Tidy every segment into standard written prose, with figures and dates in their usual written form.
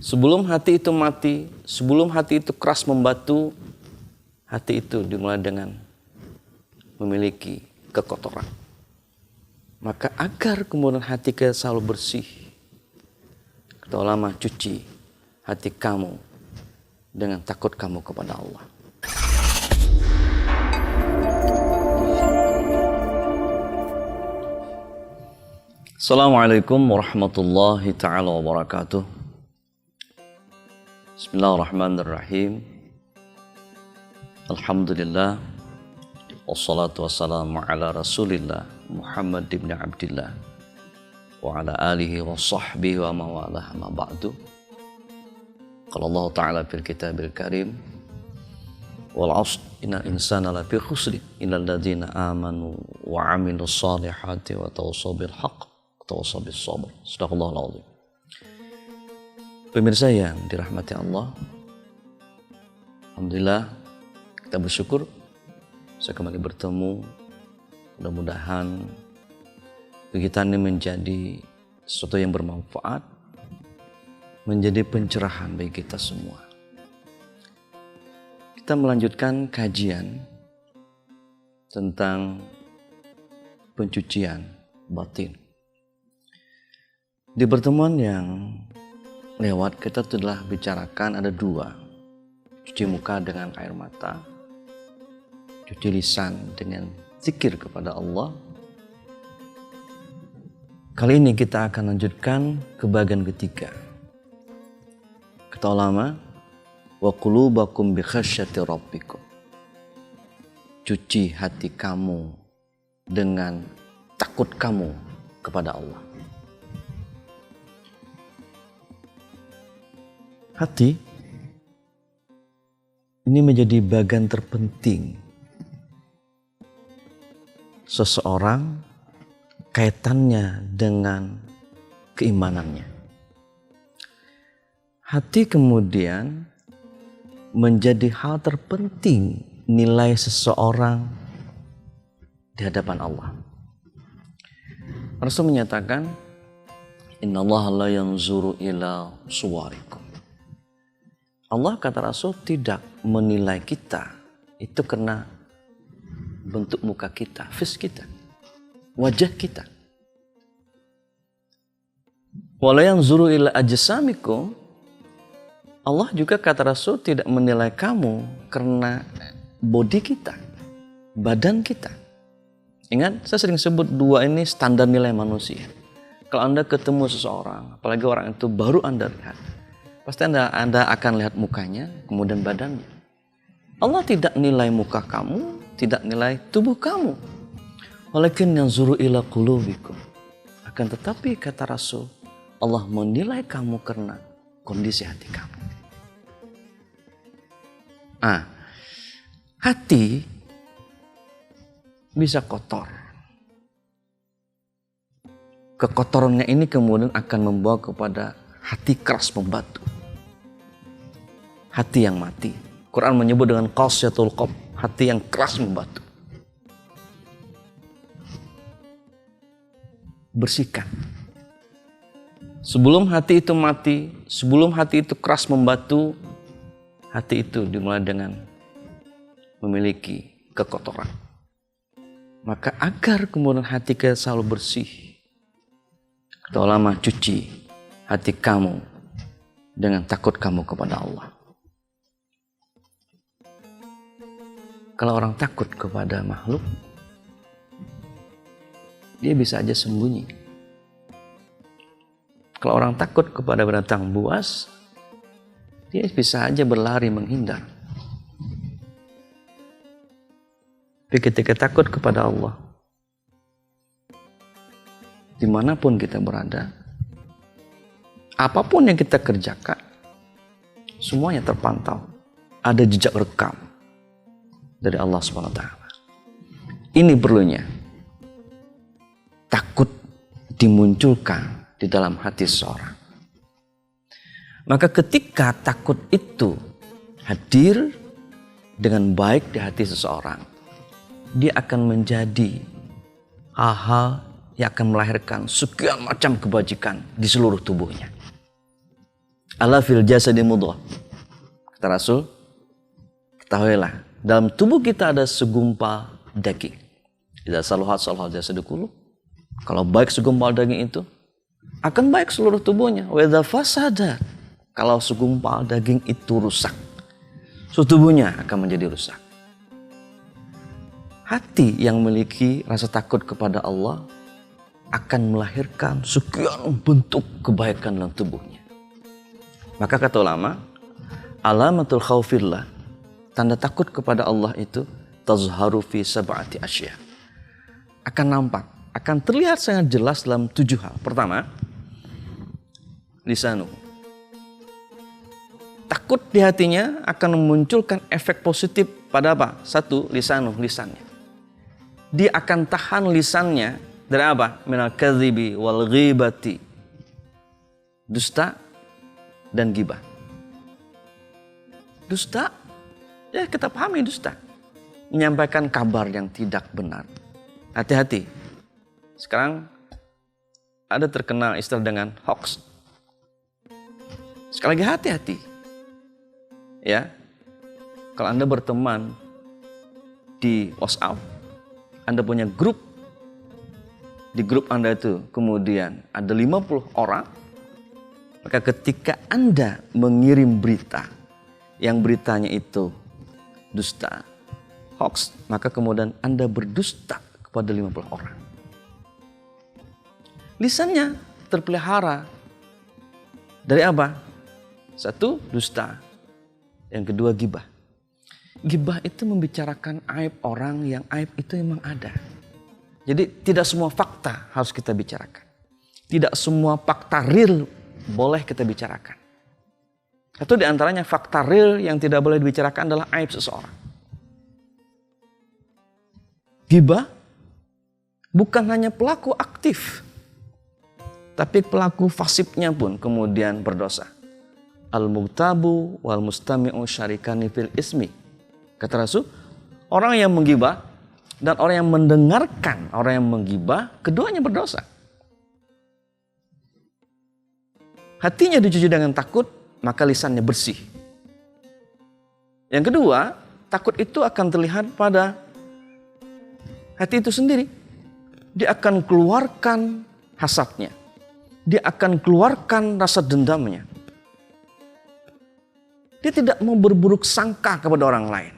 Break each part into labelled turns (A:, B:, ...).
A: Sebelum hati itu mati, sebelum hati itu keras membatu, hati itu dimulai dengan memiliki kekotoran. Maka agar kemudian hati kita selalu bersih, kata ulama, cuci hati kamu dengan takut kamu kepada Allah. Assalamualaikum warahmatullahi ta'ala wabarakatuh. Bismillahirrahmanirrahim. Alhamdulillah. Wassalatu wassalamu ala rasulillah Muhammad ibn Abdillah wa ala alihi wa sahbihi wa mawalah ma ba'du. Qala Allah ta'ala fil kitabil karim, wal 'asr innal insana lafi khusr illal ladzina amanu wa 'amilus solihati wa tawassaw bil haqq wa tawassaw bis sabr. Shadaqallahul 'azim. Pemirsa yang dirahmati Allah, alhamdulillah kita bersyukur bisa kembali bertemu. Mudah-mudahan kegiatan ini menjadi sesuatu yang bermanfaat, menjadi pencerahan bagi kita semua. Kita melanjutkan kajian tentang pencucian batin. Di pertemuan yang lewat kita telah bicarakan ada dua: cuci muka dengan air mata, cuci lisan dengan zikir kepada Allah. Kali ini kita akan lanjutkan ke bagian ketiga. Kata ulama, wa qulubakum bi khasyati rabbikum. Cuci hati kamu dengan takut kamu kepada Allah. Hati ini menjadi bagian terpenting seseorang, kaitannya dengan keimanannya. Hati kemudian menjadi hal terpenting nilai seseorang di hadapan Allah. Rasul menyatakan, innallaha la yanzuru ila suwarikum. Allah, kata Rasul, tidak menilai kita itu karena bentuk muka kita, face kita, wajah kita. Wala yanzuru ila ajsamikum. Allah juga, kata Rasul, tidak menilai kamu karena body kita, badan kita. Ingat, saya sering sebut dua ini standar nilai manusia. Kalau Anda ketemu seseorang, apalagi orang itu baru Anda lihat, pasti Anda akan lihat mukanya, kemudian badannya. Allah tidak nilai muka kamu, tidak nilai tubuh kamu. Walakin yanzuru ila qulubikum. Akan tetapi, kata Rasul, Allah menilai kamu karena kondisi hati kamu. Hati bisa kotor. Kekotorannya ini kemudian akan membawa kepada hati keras membatu, hati yang mati. Quran menyebut dengan qasyatul qalb, hati yang keras membatu. Bersihkan. Sebelum hati itu mati, sebelum hati itu keras membatu, hati itu dimulai dengan memiliki kekotoran. Maka agar kemudian hati kita selalu bersih, kata ulama, cuci hati kamu dengan takut kamu kepada Allah. Kalau orang takut kepada makhluk, dia bisa aja sembunyi. Kalau orang takut kepada binatang buas, dia bisa aja berlari menghindar. Tapi ketika takut kepada Allah, dimanapun kita berada, apapun yang kita kerjakan, semuanya terpantau. Ada jejak rekam dari Allah SWT. Ini perlunya takut dimunculkan di dalam hati seseorang. Maka ketika takut itu hadir dengan baik di hati seseorang, dia akan menjadi hal-hal yang akan melahirkan sekian macam kebajikan di seluruh tubuhnya. Ala fil jasadi mudghah. Kata Rasul, ketahuilah, dalam tubuh kita ada segumpal daging. Idza saluhat salahal jasadu kullu. Kalau baik segumpal daging itu, akan baik seluruh tubuhnya. Wa idza fasada, kalau segumpal daging itu rusak, seluruh tubuhnya akan menjadi rusak. Hati yang memiliki rasa takut kepada Allah akan melahirkan sekian bentuk kebaikan dalam tubuhnya. Maka kata ulama, alamatul khaufillah, tanda takut kepada Allah itu tazharu fi sab'ati asya. Akan nampak, akan terlihat sangat jelas dalam 7 hal. Pertama, lisanu. Takut di hatinya akan memunculkan efek positif pada apa? 1, lisannya. Dia akan tahan lisannya dari apa? Minal kadhibi wal ghibati. Dusta dan gibah. Dusta, ya kita pahami dusta. Menyampaikan kabar yang tidak benar. Hati-hati. Sekarang ada terkenal istilah dengan hoax. Sekali lagi hati-hati. Ya. Kalau Anda berteman di WhatsApp, Anda punya grup. Di grup Anda itu kemudian ada 50 orang. Maka ketika Anda mengirim berita, yang beritanya itu dusta, hoax, maka kemudian Anda berdusta kepada 50 orang. Lisannya terpelihara dari apa? 1, dusta. Yang kedua, gibah. Gibah itu membicarakan aib orang yang aib itu memang ada. Jadi tidak semua fakta harus kita bicarakan. Tidak semua fakta real boleh kita bicarakan. Satu di antaranya fakta real yang tidak boleh dibicarakan adalah aib seseorang. Gibah bukan hanya pelaku aktif, tapi pelaku fasibnya pun kemudian berdosa. Al-mubtabu wal mustami'u syarikani fil ismi. Kata Rasul, orang yang menggibah dan orang yang mendengarkan orang yang menggibah, keduanya berdosa. Hatinya dicuci dengan takut, maka lisannya bersih. Yang kedua, takut itu akan terlihat pada hati itu sendiri. Dia akan keluarkan hasadnya. Dia akan keluarkan rasa dendamnya. Dia tidak mau berburuk sangka kepada orang lain.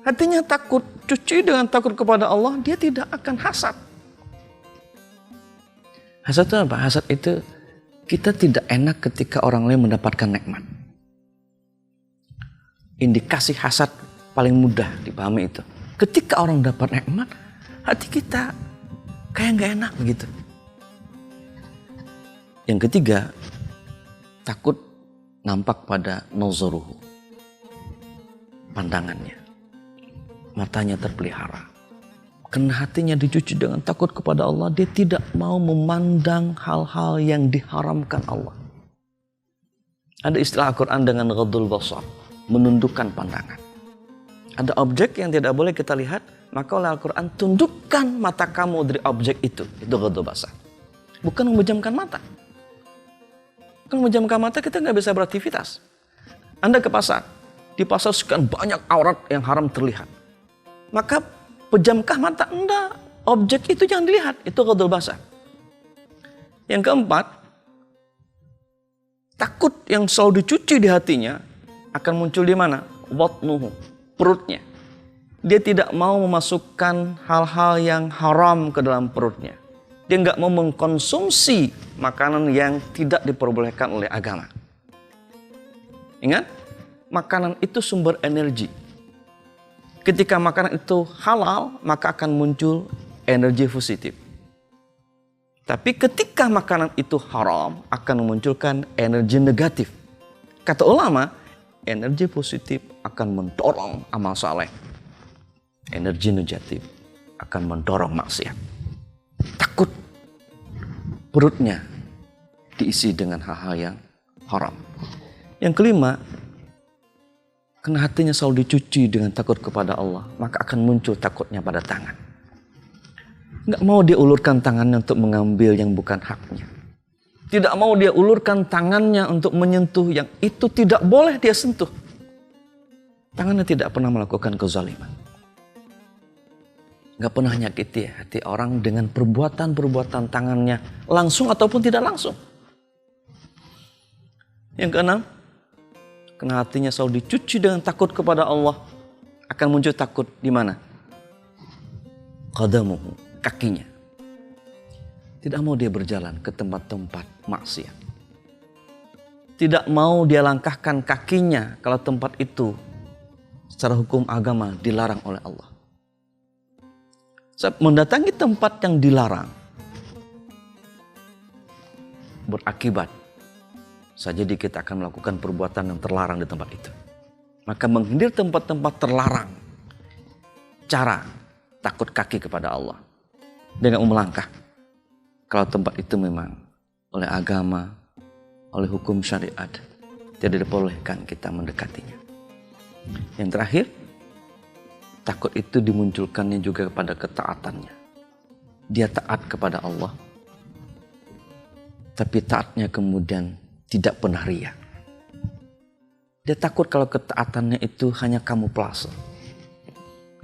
A: Hatinya takut, cuci dengan takut kepada Allah, dia tidak akan hasad. Hasad itu apa? Hasad itu kita tidak enak ketika orang lain mendapatkan nikmat. Indikasi hasad paling mudah dipahami itu. Ketika orang dapat nikmat, hati kita kayak gak enak begitu. Yang ketiga, takut nampak pada nazaruhu. Pandangannya. Matanya terpelihara. Karena hatinya dicuci dengan takut kepada Allah, dia tidak mau memandang hal-hal yang diharamkan Allah. Ada istilah Al-Quran dengan ghadul basar, menundukkan pandangan. Ada objek yang tidak boleh kita lihat, maka oleh Al-Quran tundukkan mata kamu dari objek itu ghadul basar. Bukan memejamkan mata. Bukan memejamkan mata, kita nggak bisa beraktivitas. Anda ke pasar, di pasar sekian banyak aurat yang haram terlihat. Maka pejamkah mata? Enggak. Objek itu jangan dilihat. Itu ghadul basar. Yang keempat, takut yang selalu dicuci di hatinya akan muncul di mana? Watnuhu, perutnya. Dia tidak mau memasukkan hal-hal yang haram ke dalam perutnya. Dia nggak mau mengkonsumsi makanan yang tidak diperbolehkan oleh agama. Ingat, makanan itu sumber energi. Ketika makanan itu halal, maka akan muncul energi positif. Tapi ketika makanan itu haram, akan memunculkan energi negatif. Kata ulama, energi positif akan mendorong amal saleh. Energi negatif akan mendorong maksiat. Takut perutnya diisi dengan hal-hal yang haram. Yang kelima, karena hatinya selalu dicuci dengan takut kepada Allah, maka akan muncul takutnya pada tangan. Nggak mau dia ulurkan tangannya untuk mengambil yang bukan haknya. Tidak mau dia ulurkan tangannya untuk menyentuh yang itu tidak boleh dia sentuh. Tangannya tidak pernah melakukan kezaliman. Gak pernah nyakiti hati orang dengan perbuatan-perbuatan tangannya langsung ataupun tidak langsung. Yang keenam, karena hatinya selalu dicuci dengan takut kepada Allah, akan muncul takut di mana? Qadamuhu, kakinya. Tidak mau dia berjalan ke tempat-tempat maksiat. Tidak mau dia langkahkan kakinya kalau tempat itu secara hukum agama dilarang oleh Allah. Saat mendatangi tempat yang dilarang, berakibat saja kita akan melakukan perbuatan yang terlarang di tempat itu. Maka menghindar tempat-tempat terlarang, cara takut kaki kepada Allah dengan melangkah. Kalau tempat itu memang oleh agama, oleh hukum syariat, tidak diperbolehkan kita mendekatinya. Yang terakhir, takut itu dimunculkannya juga kepada ketaatannya. Dia taat kepada Allah, tapi taatnya kemudian tidak pernah ria. Dia takut kalau ketaatannya itu hanya kamuflase.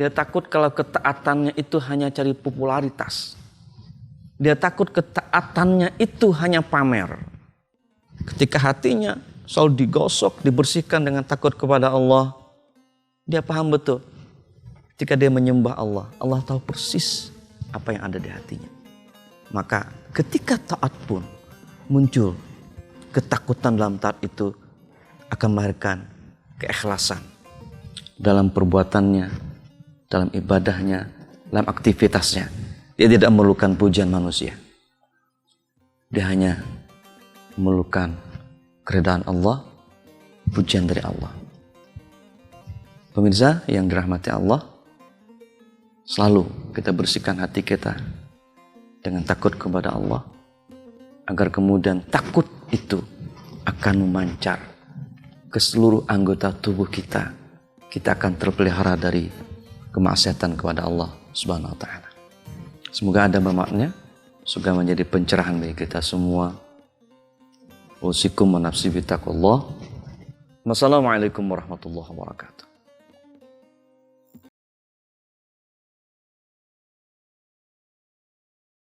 A: Dia takut kalau ketaatannya itu hanya cari popularitas. Dia takut ketaatannya itu hanya pamer. Ketika hatinya selalu digosok, dibersihkan dengan takut kepada Allah, dia paham betul. Ketika dia menyembah Allah, Allah tahu persis apa yang ada di hatinya. Maka ketika taat pun muncul ketakutan dalam taat itu akan melahirkan keikhlasan dalam perbuatannya, dalam ibadahnya, dalam aktivitasnya. Dia tidak memerlukan pujian manusia. Dia hanya memerlukan keridhaan Allah, pujian dari Allah. Pemirsa yang dirahmati Allah, selalu kita bersihkan hati kita dengan takut kepada Allah, agar kemudian takut itu akan memancar ke seluruh anggota tubuh kita. Kita akan terpelihara dari kemaksiatan kepada Allah Subhanahu wa Ta'ala. Semoga ada manfaatnya, semoga menjadi pencerahan bagi kita semua. Wasikum wa nafsi bitaqullah. Wassalamualaikum warahmatullahi wabarakatuh.